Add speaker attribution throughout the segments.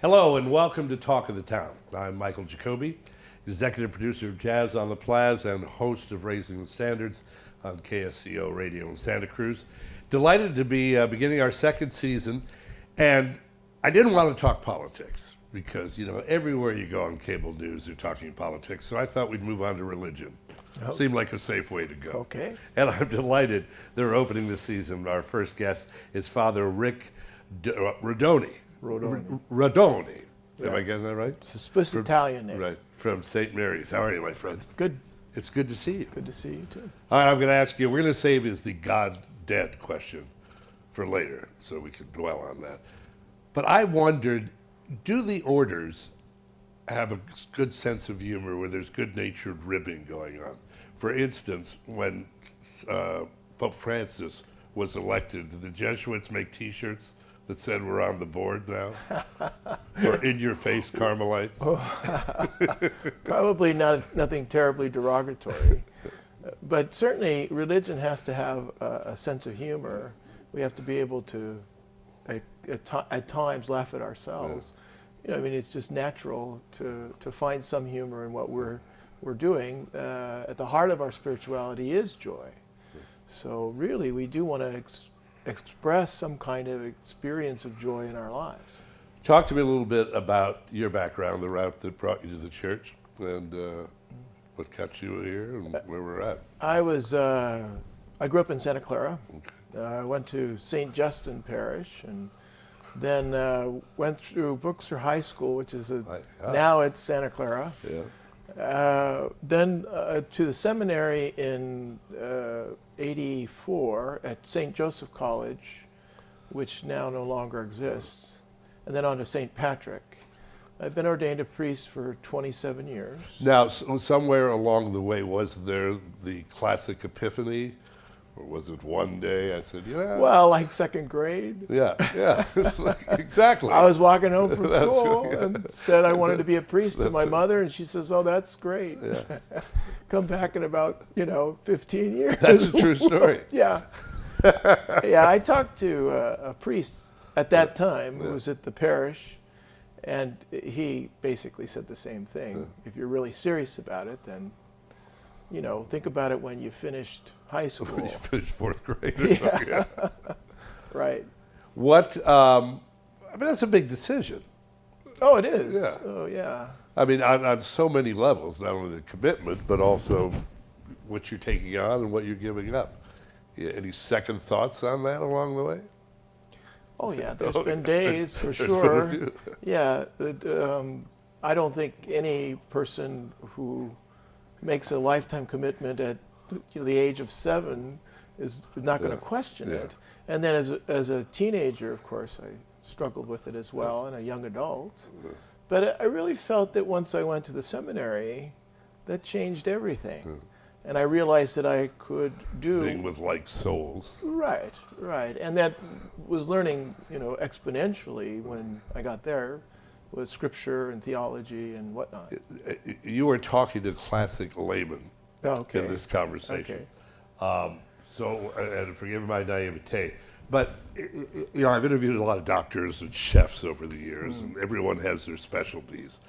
Speaker 1: Hello and welcome to Talk of the Town. I'm Michael Jacobi, executive producer of Jazz on the Plaza and host of Raising the Standards on KSCO Radio in Santa Cruz. Delighted to be beginning our second season, and I didn't want to talk politics because, everywhere you go on cable news, they're talking politics, so I thought we'd move on to religion. Oh. Seemed like a safe way to go.
Speaker 2: Okay.
Speaker 1: And I'm delighted they're opening this season. Our first guest is Father Rick Rodoni. Rodoni.
Speaker 2: Yeah.
Speaker 1: Am I getting that right?
Speaker 2: It's a Swiss Italian name.
Speaker 1: Right, from St. Mary's. How are you, my friend?
Speaker 2: Good.
Speaker 1: It's good to see you.
Speaker 2: Good to see you, too.
Speaker 1: All right, I'm going to ask you, we're going to save is the God-dead question for later, so we can dwell on that. But I wondered, do the orders have a good sense of humor where there's good-natured ribbing going on? For instance, when Pope Francis was elected, did the Jesuits make T-shirts that said we're on the board now? Or in-your-face Carmelites?
Speaker 2: Probably nothing terribly derogatory. But certainly religion has to have a sense of humor. We have to be able to, at times, laugh at ourselves. Yeah. It's just natural to find some humor in what we're doing. At the heart of our spirituality is joy. So really, we do want to express some kind of experience of joy in our lives.
Speaker 1: Talk to me a little bit about your background, the route that brought you to the church, and what got you here and where we're at.
Speaker 2: I grew up in Santa Clara.
Speaker 1: Okay.
Speaker 2: I went to St. Justin Parish, and then went through Brookser High School, which is now it's Santa Clara.
Speaker 1: Yeah.
Speaker 2: Then to the seminary in '84 at St. Joseph College, which now no longer exists, and then on to St. Patrick. I've been ordained a priest for 27 years.
Speaker 1: Now, somewhere along the way, was there the classic epiphany? Or was it one day I said,
Speaker 2: Well, like second grade.
Speaker 1: Yeah, exactly.
Speaker 2: I was walking home from school and said I wanted to be a priest to my mother, and she says, "Oh, that's great."
Speaker 1: Yeah.
Speaker 2: Come back in about 15 years.
Speaker 1: That's a true story.
Speaker 2: Yeah. Yeah, I talked to a priest at that time who was at the parish, and he basically said the same thing. If you're really serious about it, then think about it when you finished high school.
Speaker 1: When you finished fourth grade.
Speaker 2: Yeah. Right.
Speaker 1: What? That's a big decision.
Speaker 2: Oh, it is.
Speaker 1: Yeah.
Speaker 2: Oh, yeah.
Speaker 1: On so many levels, not only the commitment, but also what you're taking on and what you're giving up. Yeah, any second thoughts on that along the way?
Speaker 2: Oh, yeah. There's been days, for sure.
Speaker 1: There's been a few.
Speaker 2: Yeah. I don't think any person who makes a lifetime commitment at the age of 7 is not going to question it. And then as a teenager, of course, I struggled with it as well, and a young adult. But I really felt that once I went to the seminary, that changed everything. And I realized that I could do...
Speaker 1: Being with like souls.
Speaker 2: Right. And that was learning, exponentially when I got there, with scripture and theology and whatnot.
Speaker 1: You were talking to classic laymen in this conversation.
Speaker 2: Okay.
Speaker 1: And forgive my naivete, but I've interviewed a lot of doctors and chefs over the years, and everyone has their specialties.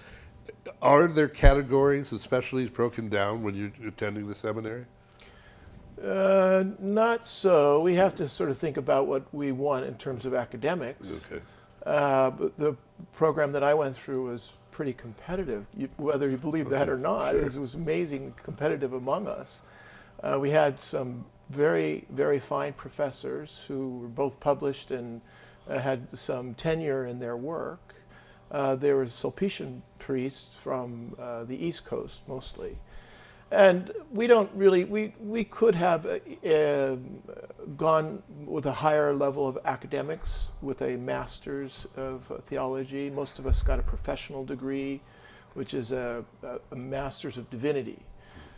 Speaker 1: Are there categories and specialties broken down when you're attending the seminary?
Speaker 2: Not so. We have to sort of think about what we want in terms of academics.
Speaker 1: Okay.
Speaker 2: But the program that I went through was pretty competitive, whether you believe that or not.
Speaker 1: Sure.
Speaker 2: It was amazing competitive among us. We had some very, very fine professors who were both published and had some tenure in their work. There were Sulpician priests from the East Coast mostly. And we could have gone with a higher level of academics with a master's of theology. Most of us got a professional degree, which is a master's of divinity.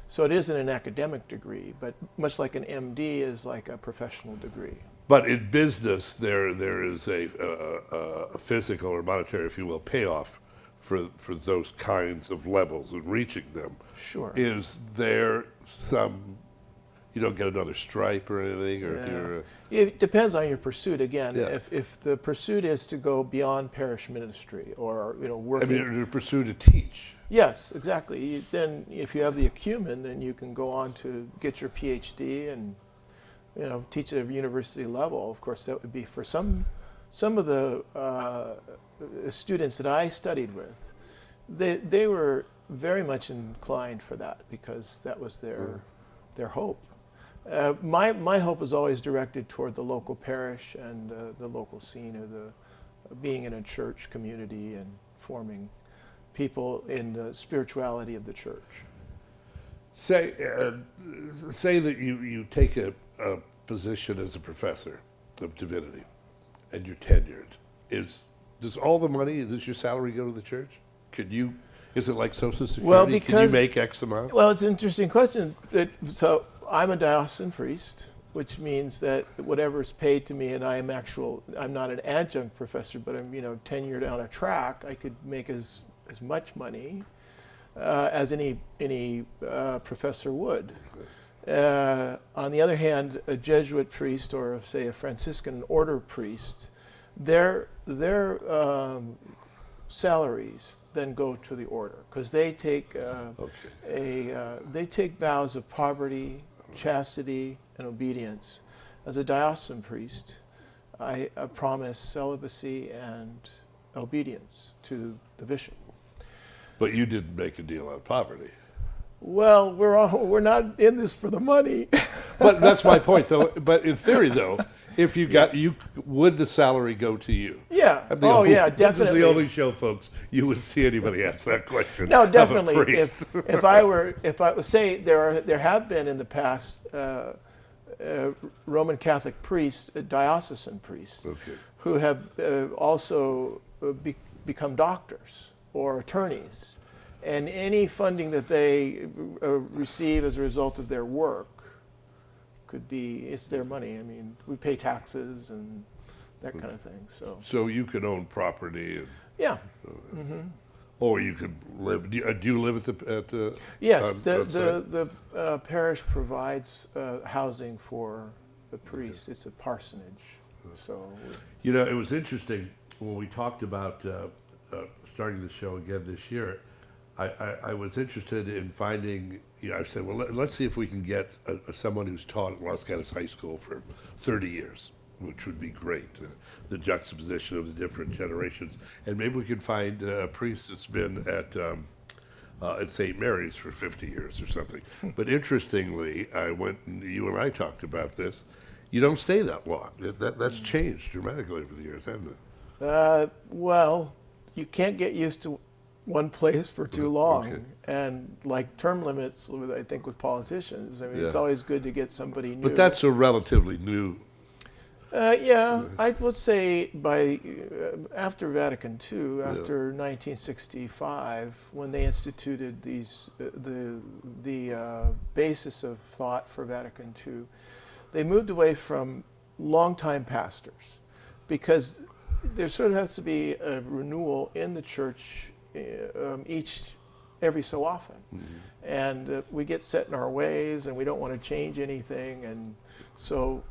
Speaker 2: So it isn't an academic degree, but much like an MD is like a professional degree.
Speaker 1: But in business, there is a physical or monetary, if you will, payoff for those kinds of levels and reaching them.
Speaker 2: Sure.
Speaker 1: Is there some you don't get another stripe or anything, or if
Speaker 2: Yeah.
Speaker 1: you're
Speaker 2: It depends on your pursuit. Again,
Speaker 1: Yeah.
Speaker 2: if the pursuit is to go beyond parish ministry or
Speaker 1: I
Speaker 2: working.
Speaker 1: mean, to pursue to teach.
Speaker 2: Yes, exactly. Then if you have the acumen, then you can go on to get your PhD and teach at a university level. Of course, that would be for some of the students that I studied with. They were very much inclined for that because that was their hope. My hope was always directed toward the local parish and the local scene of being in a church community and forming people in the spirituality of the church.
Speaker 1: Say that you take a position as a professor of divinity, and you're tenured. Does all the money, does your salary go to the church? Is it like Social Security?
Speaker 2: Well,
Speaker 1: Can you
Speaker 2: because-
Speaker 1: make X amount?
Speaker 2: Well, it's an interesting question. So I'm a diocesan priest, which means that whatever's paid to me, and I'm not an adjunct professor, but I'm tenured on a track. I could make as much money as any professor would. On the other hand, a Jesuit priest or say a Franciscan order priest, their salaries then go to the order because they take they take vows of poverty, chastity, and obedience. As a diocesan priest, I promise celibacy and obedience to the bishop.
Speaker 1: But you didn't make a deal on poverty.
Speaker 2: Well, we're not in this for the money.
Speaker 1: But that's my point, though. But in theory, though, if would the salary go to you?
Speaker 2: Yeah.
Speaker 1: Yeah,
Speaker 2: Definitely.
Speaker 1: This is the only show, folks, you would see anybody ask that question.
Speaker 2: No,
Speaker 1: of a
Speaker 2: definitely.
Speaker 1: priest.
Speaker 2: If I say there have been in the past Roman Catholic priests, diocesan priests,
Speaker 1: Okay.
Speaker 2: who have also become doctors or attorneys, and any funding that they receive as a result of their work it's their money. I mean, we pay taxes and that kind of thing.
Speaker 1: So you could own property,
Speaker 2: Yeah.
Speaker 1: or you could live. Do you live at the?
Speaker 2: Yes,
Speaker 1: on site?
Speaker 2: the parish provides housing for the priest. It's a parsonage. So
Speaker 1: It was interesting when we talked about starting the show again this year. I was interested in finding, I said, well, let's see if we can get someone who's taught at Los Gatos High School for 30 years, which would be great, the juxtaposition of the different generations. And maybe we could find a priest that's been at St. Mary's for 50 years or something. But interestingly, you and I talked about this, you don't stay that long. That's changed dramatically over the years, hasn't it?
Speaker 2: well, you can't get used to one place for too long.
Speaker 1: Okay.
Speaker 2: And like term limits, I think with politicians, I mean, it's
Speaker 1: Yeah.
Speaker 2: always good to get somebody new.
Speaker 1: But that's a relatively new.
Speaker 2: Yeah, I would say after Vatican II, after 1965, when they instituted the basis of thought for Vatican II, they moved away from longtime pastors because there sort of has to be a renewal in the church every so often.
Speaker 1: Mm-hmm.
Speaker 2: And we get set in our ways and we don't want to change anything. And so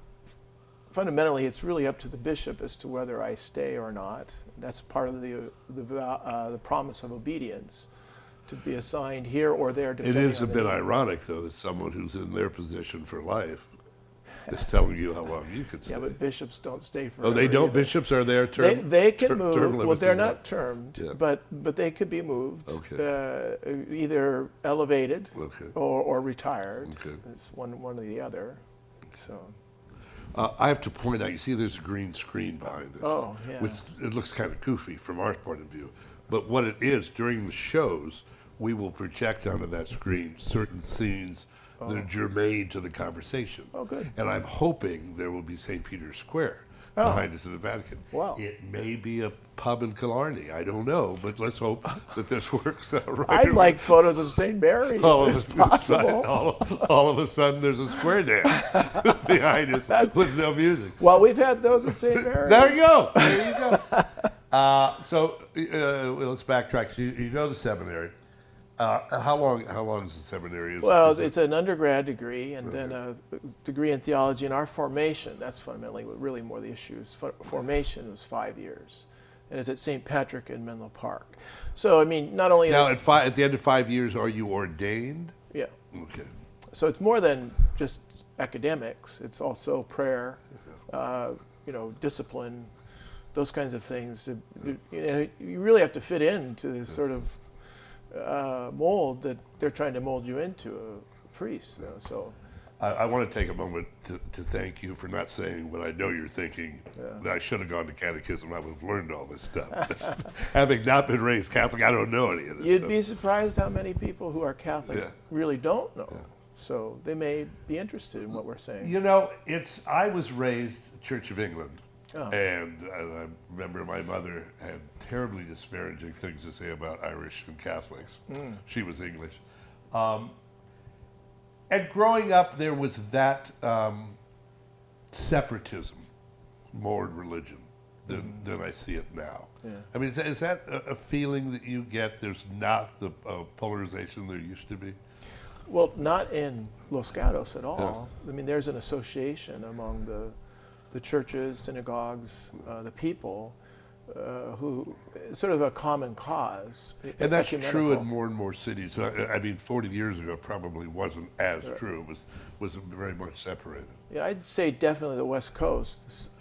Speaker 2: fundamentally, it's really up to the bishop as to whether I stay or not. That's part of the promise of obedience, to be assigned here or there.
Speaker 1: It is a bit ironic, though, that someone who's in their position for life is telling you how long you could stay.
Speaker 2: Yeah, but bishops don't stay for.
Speaker 1: Oh, they don't? Bishops are there term?
Speaker 2: They can move.
Speaker 1: Term
Speaker 2: Well,
Speaker 1: limits
Speaker 2: they're
Speaker 1: is
Speaker 2: not
Speaker 1: what?
Speaker 2: termed,
Speaker 1: Yeah.
Speaker 2: but they could be moved.
Speaker 1: Okay.
Speaker 2: Either elevated
Speaker 1: Okay.
Speaker 2: or retired.
Speaker 1: Okay.
Speaker 2: It's one or the other. So.
Speaker 1: I have to point out, you see there's a green screen behind us.
Speaker 2: Oh, yeah.
Speaker 1: Which it looks kind of goofy from our point of view. But what it is, during the shows, we will project onto that screen certain scenes that are germane to the conversation.
Speaker 2: Oh, good.
Speaker 1: And I'm hoping there will be St. Peter's Square behind us in the Vatican.
Speaker 2: Wow.
Speaker 1: It may be a pub in Killarney. I don't know, but let's hope that this works out right.
Speaker 2: I'd like photos of St. Mary,
Speaker 1: all
Speaker 2: if possible.
Speaker 1: all of a sudden, there's a square dance behind us with no music.
Speaker 2: Well, we've had those at St. Mary.
Speaker 1: There you go. There you go. So let's backtrack. So you go to seminary. How long is the seminary?
Speaker 2: Well, it's an undergrad degree and then a degree in theology. And our formation, that's fundamentally what really more the issue is. Formation was 5 years. And it's at St. Patrick in Menlo Park. So, I mean, not only...
Speaker 1: Now, at the end of 5 years, are you ordained?
Speaker 2: Yeah.
Speaker 1: Okay.
Speaker 2: So it's more than just academics. It's also prayer, discipline, those kinds of things. You really have to fit into this sort of mold that they're trying to mold you into, a priest. So
Speaker 1: I want to take a moment to thank you for not saying what I know you're thinking. That I should have gone to catechism. I would have learned all this stuff. Having not been raised Catholic, I don't know any of this
Speaker 2: You'd
Speaker 1: stuff.
Speaker 2: be surprised how many people who are Catholic really don't know.
Speaker 1: Yeah.
Speaker 2: So they may be interested in what we're saying.
Speaker 1: You know, I was raised Church of England.
Speaker 2: Oh.
Speaker 1: And I remember my mother had terribly disparaging things to say about Irish and Catholics. She was English. And growing up, there was that separatism more in religion than I see it now.
Speaker 2: Yeah.
Speaker 1: I mean, is that a feeling that you get? There's not the polarization there used to be?
Speaker 2: Well, not in Los Gatos at all. I mean, there's an association among the churches, synagogues, the people, who sort of a common cause.
Speaker 1: And that's true
Speaker 2: ecumenical.
Speaker 1: in more and more cities. I mean, 40 years ago it probably wasn't as true. It was very much separated.
Speaker 2: Yeah, I'd say definitely the West Coast,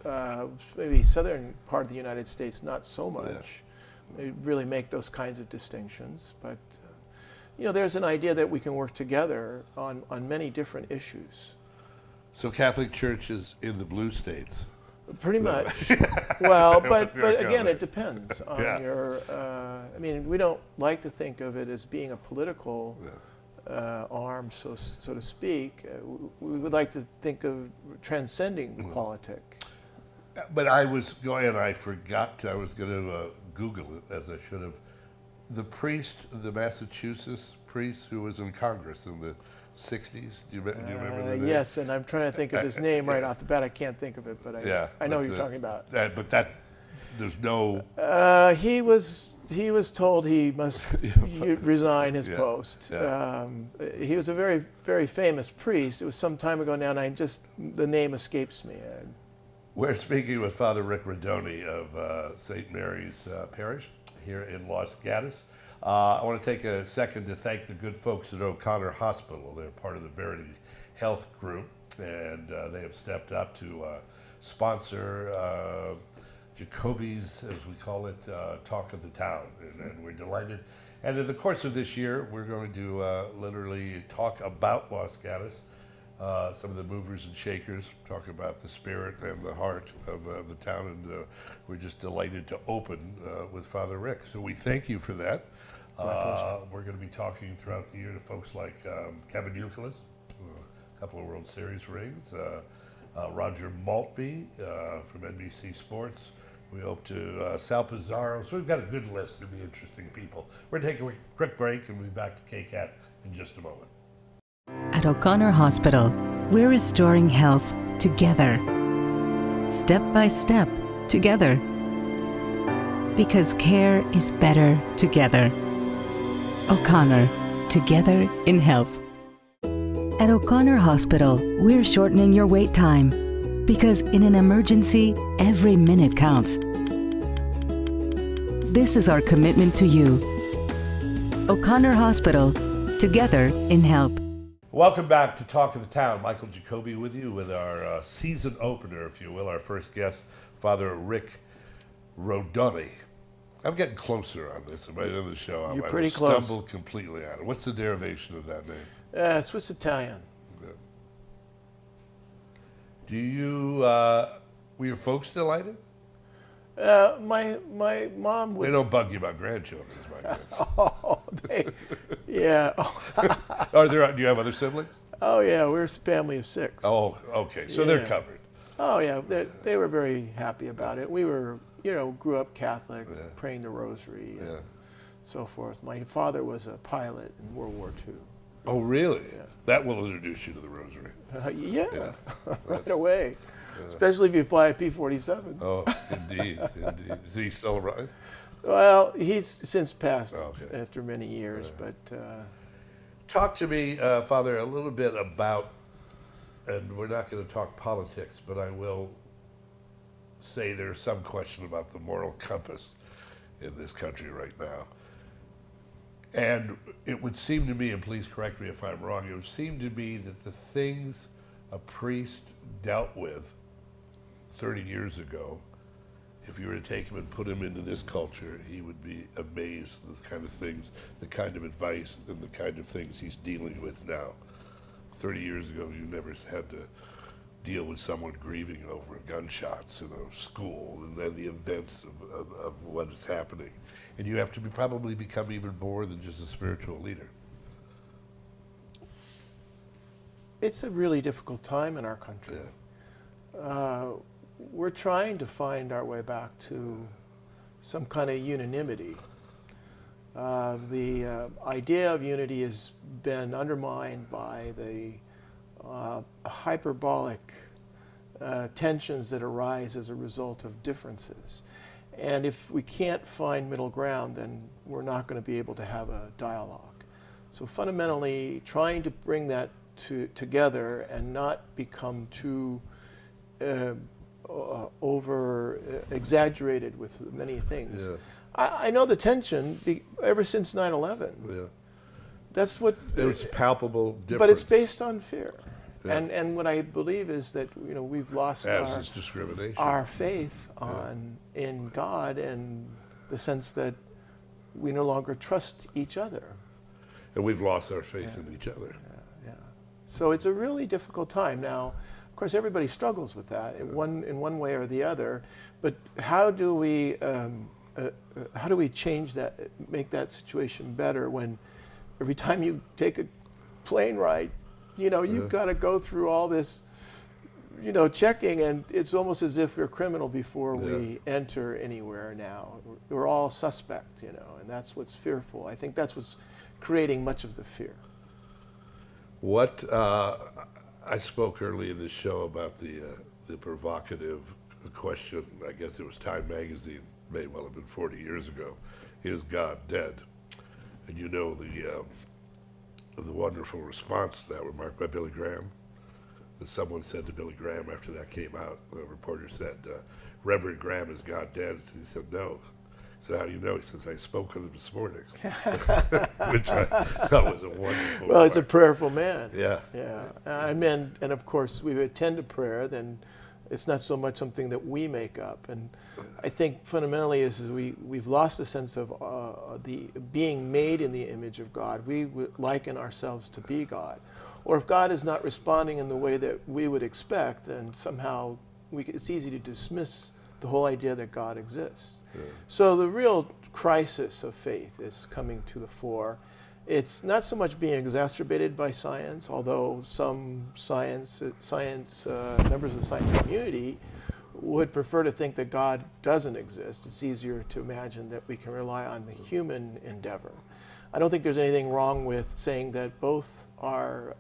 Speaker 2: maybe southern part of the United States, not so much. They really make those kinds of distinctions, but there's an idea that we can work together on many different issues.
Speaker 1: So Catholic Church is in the blue states.
Speaker 2: Pretty much. Well, but again,
Speaker 1: Yeah.
Speaker 2: it depends on
Speaker 1: Yeah.
Speaker 2: your. I mean, we don't like to think of it as being a political arm, so to speak. We would like to think of transcending politic.
Speaker 1: But I was going, and I forgot. I was going to Google it, as I should have. The priest, the Massachusetts priest who was in Congress in the 60s. Do you remember the name?
Speaker 2: Yes, and I'm trying to think of his name right off the bat. I can't think of it, but I know what you're talking about.
Speaker 1: There's no...
Speaker 2: He was told he must resign his post.
Speaker 1: Yeah.
Speaker 2: He was a very, very famous priest. It was some time ago now, and the name escapes me.
Speaker 1: We're speaking with Father Rick Rodoni of St. Mary's Parish here in Los Gatos. I want to take a second to thank the good folks at O'Connor Hospital. They're part of the Verity Health Group, and they have stepped up to sponsor Jacobi's, as we call it, Talk of the Town, and we're delighted. And in the course of this year, we're going to literally talk about Los Gatos, some of the movers and shakers, talk about the spirit and the heart of the town, and we're just delighted to open with Father Rick. So we thank you for that. We're going to be talking throughout the year to folks like Kevin Youkilis, a couple of World Series rings, Roger Maltby from NBC Sports. We hope to Sal Pizarro. So we've got a good list of the interesting people. We're going to take a quick break and we'll be back to KCAT in just a moment.
Speaker 3: At O'Connor Hospital, we're restoring health together. Step by step, together. Because care is better together. O'Connor, together in health. At O'Connor Hospital, we're shortening your wait time. Because in an emergency, every minute counts. This is our commitment to you. O'Connor Hospital, together in health.
Speaker 1: Welcome back to Talk of the Town. Michael Jacobi with you with our season opener, if you will, our first guest, Father Rick Rodoni. I'm getting closer on this. Am I in the show?
Speaker 2: You're
Speaker 1: I
Speaker 2: pretty close.
Speaker 1: Stumbled completely on it. What's the derivation of that name?
Speaker 2: Swiss Italian.
Speaker 1: Do you, were your folks delighted?
Speaker 2: My mom would.
Speaker 1: They don't bug you about grandchildren, is my guess.
Speaker 2: Oh, yeah.
Speaker 1: Do you have other siblings?
Speaker 2: Oh, yeah. We're a family of 6.
Speaker 1: Oh, okay. So they're covered.
Speaker 2: Oh, yeah. They were very happy about it. We were, grew up Catholic, praying the rosary and so forth. My father was a pilot in World War II.
Speaker 1: Oh, really?
Speaker 2: Yeah.
Speaker 1: That will introduce you to the rosary.
Speaker 2: Right away. Especially if you fly a P-47.
Speaker 1: Oh, indeed. Is he still alive?
Speaker 2: Well, he's since passed
Speaker 1: Okay.
Speaker 2: after many years, but
Speaker 1: Talk to me, Father, a little bit about, and we're not going to talk politics, but I will say there's some question about the moral compass in this country right now. And it would seem to me, and please correct me if I'm wrong, it would seem to me that the things a priest dealt with 30 years ago, if you were to take him and put him into this culture, he would be amazed at the kind of things, the kind of advice, and the kind of things he's dealing with now. 30 years ago, you never had to deal with someone grieving over gunshots in a school and then the events of what is happening. And you have to probably become even more than just a spiritual leader.
Speaker 2: it's a really difficult time in our country. We're trying to find our way back to some kind of unanimity. The idea of unity has been undermined by the hyperbolic tensions that arise as a result of differences. And if we can't find middle ground, then we're not going to be able to have a dialogue. So fundamentally, trying to bring that together and not become too over exaggerated with many things.
Speaker 1: Yeah.
Speaker 2: I know the tension ever since 9/11.
Speaker 1: Yeah.
Speaker 2: That's what.
Speaker 1: It's palpable difference.
Speaker 2: But it's based on fear.
Speaker 1: Yeah.
Speaker 2: And what I believe is that we've lost
Speaker 1: As is discrimination.
Speaker 2: our faith in God, and the sense that we no longer trust each other.
Speaker 1: And we've lost our faith in each other.
Speaker 2: Yeah. So it's a really difficult time now. Of course, everybody struggles with that in one way or the other. But how do we change that, make that situation better when every time you take a plane ride, you've got to go through all this, checking, and it's almost as if we're criminal before we enter anywhere now. We're all suspect, and that's what's fearful. I think that's what's creating much of the fear.
Speaker 1: What I spoke early in this show about the provocative question. I guess it was Time Magazine, may well have been 40 years ago. Is God dead? And the wonderful response to that, remark by Billy Graham, that someone said to Billy Graham after that came out. A reporter said, "Reverend Graham, is God dead?" And he said, "No." So how do you know? He says, "I spoke with him this morning," which I thought was a wonderful.
Speaker 2: Well, he's a
Speaker 1: remark.
Speaker 2: prayerful man.
Speaker 1: Yeah.
Speaker 2: Yeah. And of course, we attend to prayer, then it's not so much something that we make up. And I think fundamentally is we've lost a sense of the being made in the image of God. We would liken ourselves to be God. Or if God is not responding in the way that we would expect, then somehow it's easy to dismiss the whole idea that God exists. Yeah. So the real crisis of faith is coming to the fore. It's not so much being exacerbated by science, although some science members of the science community would prefer to think that God doesn't exist. It's easier to imagine that we can rely on the human endeavor. I don't think there's anything wrong with saying that both are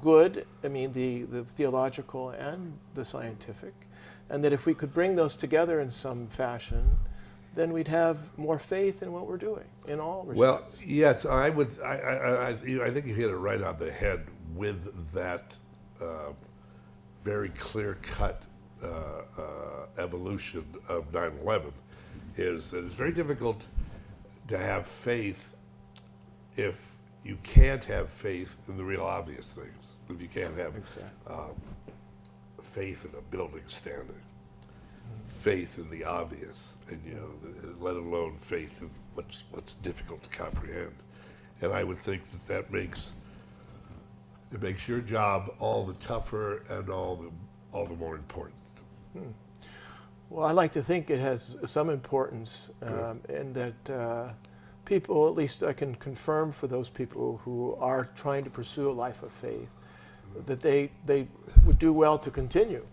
Speaker 2: good. I mean, the theological and the scientific, and that if we could bring those together in some fashion, then we'd have more faith in what we're doing in all respects.
Speaker 1: Well, yes, I would. I think you hit it right on the head with that very clear-cut evolution of 9/11. Is that it's very difficult to have faith if you can't have faith in the real obvious things. If you can't have faith in a building standing, faith in the obvious, and let alone faith in what's difficult to comprehend. And I would think that makes your job all the tougher and all the more important.
Speaker 2: Well, I like to think it has some importance, and that people, at least I can confirm for those people who are trying to pursue a life of faith, that they would do well to continue.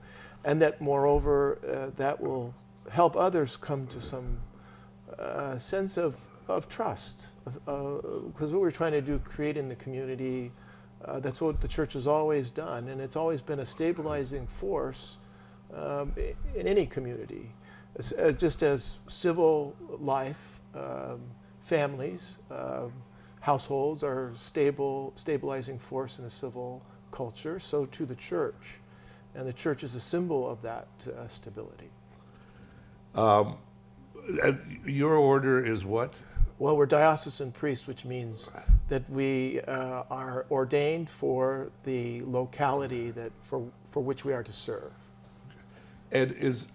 Speaker 2: And that, moreover, that will help others come to some sense of trust. Because what we're trying to do, create in the community, that's what the church has always done. And it's always been a stabilizing force in any community. just as civil life, families, households are stabilizing force in a civil culture, so too the church. And the church is a symbol of that stability.
Speaker 1: And your order is what?
Speaker 2: Well, we're diocesan priests, which means that we are ordained for the locality that for which we are to serve.
Speaker 1: And is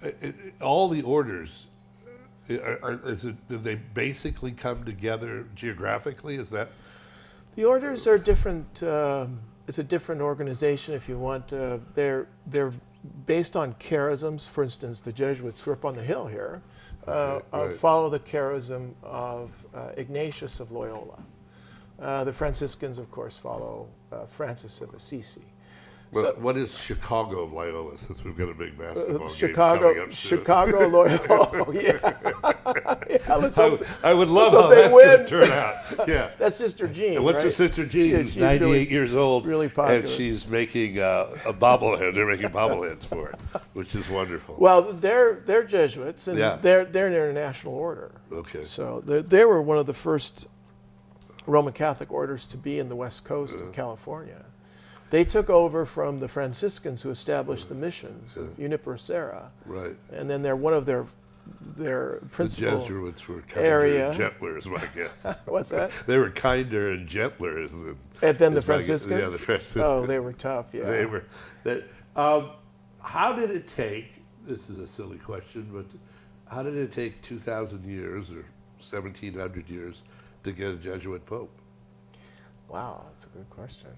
Speaker 1: all the orders, do they basically come together geographically? Is that?
Speaker 2: The orders are different. It's a different organization, if you want. They're based on charisms. For instance, the Jesuits who are up on the hill here
Speaker 1: right.
Speaker 2: follow the charism of Ignatius of Loyola. The Franciscans, of course, follow Francis of Assisi.
Speaker 1: Well, what is Chicago of Loyola, since we've got a big basketball game
Speaker 2: Chicago,
Speaker 1: coming up soon?
Speaker 2: Chicago Loyola. Yeah. Yeah, let's hope
Speaker 1: I would love
Speaker 2: let's
Speaker 1: how
Speaker 2: hope they
Speaker 1: that's going to
Speaker 2: win.
Speaker 1: turn out. Yeah.
Speaker 2: That's Sister Jean.
Speaker 1: And what's
Speaker 2: right?
Speaker 1: her sister Jean?
Speaker 2: Yeah,
Speaker 1: Who's
Speaker 2: she's
Speaker 1: 98
Speaker 2: really-
Speaker 1: years old,
Speaker 2: really popular.
Speaker 1: and she's making a bobblehead. They're making bobbleheads for it, which is wonderful.
Speaker 2: Well, they're Jesuits, and
Speaker 1: Yeah.
Speaker 2: they're an international order.
Speaker 1: Okay.
Speaker 2: So they were one of the first Roman Catholic orders to be in the west coast of California. They took over from the Franciscans who established the missions of Junipero Serra,
Speaker 1: Right.
Speaker 2: and then they're one of their
Speaker 1: The
Speaker 2: principal
Speaker 1: Jesuits were kinder
Speaker 2: area.
Speaker 1: and gentler, is my guess.
Speaker 2: What's that?
Speaker 1: They were kinder and gentler.
Speaker 2: And then the
Speaker 1: is my guess.
Speaker 2: Franciscans?
Speaker 1: Yeah, the Franciscans.
Speaker 2: Oh, they were tough, yeah.
Speaker 1: They were. How did it take, this is a silly question, but how did it take 2,000 years or 1,700 years to get a Jesuit pope?
Speaker 2: Wow, that's a good question.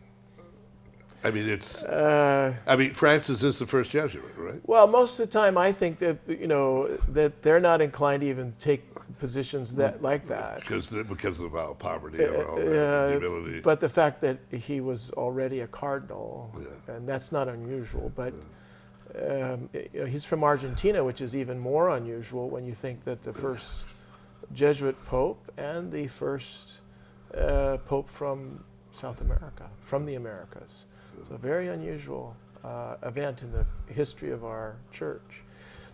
Speaker 1: I mean, Francis is the first Jesuit, right?
Speaker 2: Well, most of the time, I think that that they're not inclined to even take positions like that.
Speaker 1: Because of our poverty, our humility.
Speaker 2: But the fact that he was already a cardinal,
Speaker 1: Yeah.
Speaker 2: and that's not unusual. But he's from Argentina, which is even more unusual when you think that the first Jesuit pope and the first pope from South America, from the Americas. So a very unusual event in the history of our church.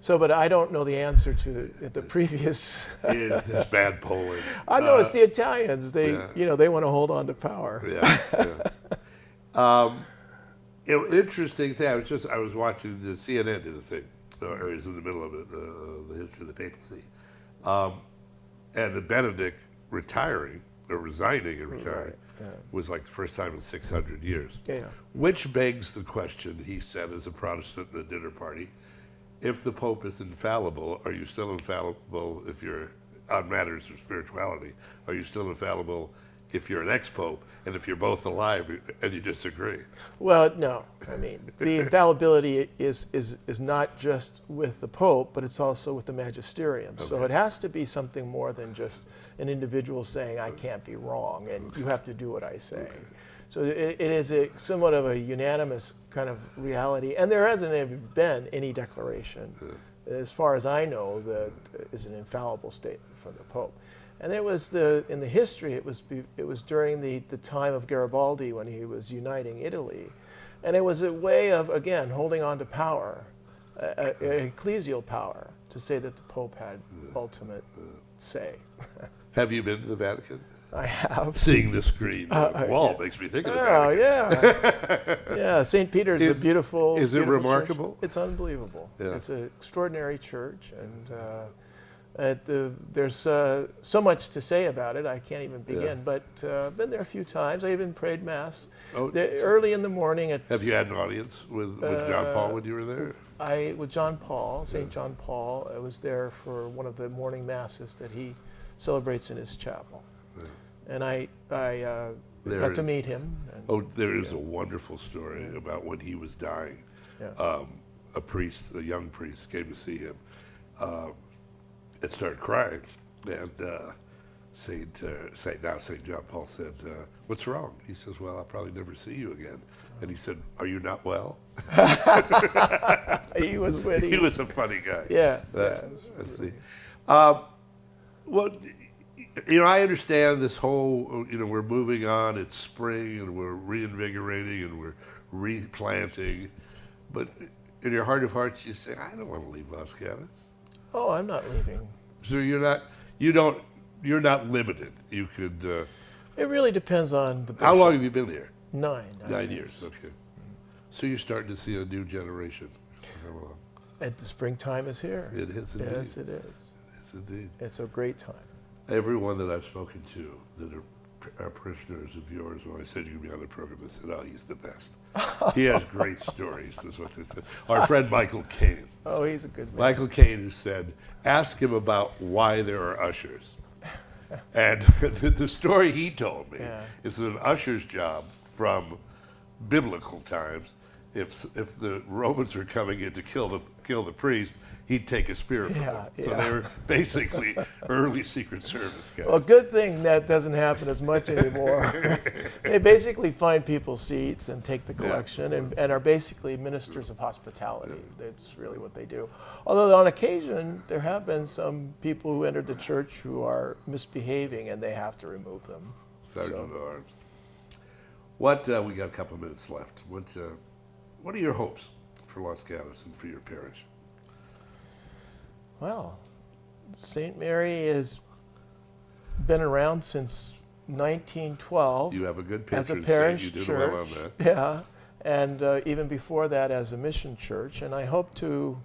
Speaker 2: So, but I don't know the answer to the previous.
Speaker 1: It's bad polling.
Speaker 2: I know it's the Italians. They,
Speaker 1: Yeah.
Speaker 2: they want to hold on to power.
Speaker 1: Yeah. Interesting thing. I was watching the CNN did a thing. Or it was in the middle of it, the history of the papacy, and the Benedict retiring or resigning and retiring.
Speaker 2: Yeah.
Speaker 1: Was like the first time in 600 years.
Speaker 2: Yeah.
Speaker 1: Which begs the question, he said as a Protestant in a dinner party, if the Pope is infallible, are you still infallible if you're on matters of spirituality? Are you still infallible if you're an ex-Pope and if you're both alive and you disagree?
Speaker 2: Well, no. I mean, the infallibility is not just with the Pope, but it's also with the magisterium. Okay. So it has to be something more than just an individual saying, I can't be wrong, and you have to do what I say. Okay. So it is somewhat of a unanimous kind of reality, and there hasn't even been any declaration, as far as I know, that is an infallible statement from the Pope. And it was in the history, it was during the time of Garibaldi when he was uniting Italy. And it was a way of, again, holding on to power, ecclesial power, to say that the Pope had ultimate say.
Speaker 1: Have you been to the Vatican?
Speaker 2: I have.
Speaker 1: Seeing this green wall makes me think of the Vatican.
Speaker 2: Yeah. Yeah, St. Peter's is a beautiful.
Speaker 1: Is it
Speaker 2: beautiful
Speaker 1: remarkable?
Speaker 2: Church. It's unbelievable.
Speaker 1: Yeah.
Speaker 2: It's an extraordinary church, and there's so much to say about it. I can't even begin. Yeah. But I've been there a few times. I even prayed Mass early in the morning.
Speaker 1: Have you had an audience with John Paul when you were there?
Speaker 2: With John Paul, St. John Paul. I was there for one of the morning Masses that he celebrates in his chapel. Yeah. And I got to meet him.
Speaker 1: There is a wonderful story about when he was dying.
Speaker 2: Yeah.
Speaker 1: A young priest, came to see him. And started crying, and St. John Paul said, "What's wrong?" He says, "Well, I'll probably never see you again." And he said, "Are you not well?"
Speaker 2: He was witty.
Speaker 1: He was a funny guy.
Speaker 2: Yeah.
Speaker 1: Let's see. Well, I understand this whole. We're moving on. It's spring, and we're reinvigorating, and we're replanting. But in your heart of hearts, you say, "I don't want to leave Los Gatos."
Speaker 2: Oh, I'm not leaving.
Speaker 1: So you're not limited. You could.
Speaker 2: It really depends on the bishop.
Speaker 1: How long have you been here?
Speaker 2: 9
Speaker 1: 9 years. Okay. So you're starting to see a new generation come along.
Speaker 2: And the springtime is here.
Speaker 1: It is indeed.
Speaker 2: Yes, it is.
Speaker 1: It's indeed.
Speaker 2: It's a great time.
Speaker 1: Everyone that I've spoken to that are parishioners of yours, when I said you'd be on the program, they said, "Oh, he's the best. He has great stories." That's what they said. Our friend Michael Caine.
Speaker 2: Oh, he's a good man.
Speaker 1: Michael Caine, who said, "Ask him about why there are ushers." And the story he told me is that an usher's job from biblical times, if the Romans were coming in to kill the priest, he'd take a spear from them. So they were basically early Secret Service guys.
Speaker 2: Well, good thing that doesn't happen as much anymore. They basically find people seats and take the collection and are basically ministers of hospitality. That's really what they do. Although on occasion, there have been some people who entered the church who are misbehaving and they have to remove them.
Speaker 1: Sergeant at Arms. What, we got a couple of minutes left. What are your hopes for Los Gatos and for your parish?
Speaker 2: Well, St. Mary has been around since 1912.
Speaker 1: You have a good
Speaker 2: as a
Speaker 1: patron
Speaker 2: parish
Speaker 1: saint. You did
Speaker 2: church.
Speaker 1: well on that.
Speaker 2: Yeah, and even before that as a mission church. And I hope to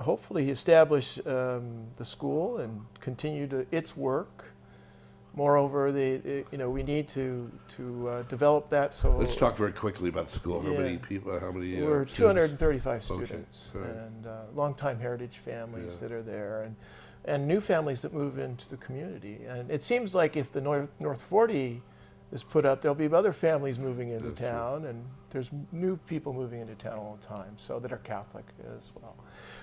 Speaker 2: hopefully establish the school and continue its work. Moreover, we need to develop that. So
Speaker 1: Let's talk very quickly about the school. How
Speaker 2: Yeah.
Speaker 1: many people? How many?
Speaker 2: we're
Speaker 1: students?
Speaker 2: 235
Speaker 1: Okay,
Speaker 2: students,
Speaker 1: all right.
Speaker 2: and longtime heritage families
Speaker 1: Yeah.
Speaker 2: that are there, and new families that move into the community. And it seems like if the North 40 is put up, there'll be other families moving into
Speaker 1: That's true.
Speaker 2: town, and there's new people moving into town all the time, so that are Catholic as well.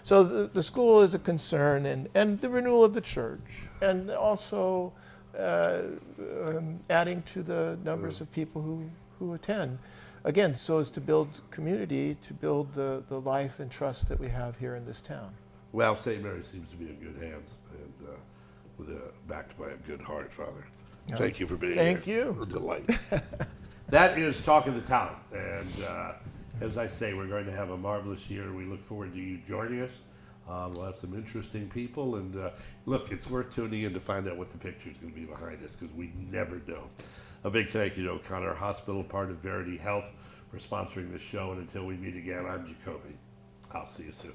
Speaker 2: So the school is a concern, and the renewal of the church, and also adding to the numbers of people who attend. Again, so as to build community, to build the life and trust that we have here in this town.
Speaker 1: Well, St. Mary seems to be in good hands and backed by a good heart, Father. Thank you for being here.
Speaker 2: Thank you.
Speaker 1: A delight. That is Talk of the Town. And as I say, we're going to have a marvelous year. We look forward to you joining us. We'll have some interesting people. And look, it's worth tuning in to find out what the picture is going to be behind us, because we never know. A big thank you to O'Connor Hospital, part of Verity Health, for sponsoring this show. And until we meet again, I'm Jacobi. I'll see you soon.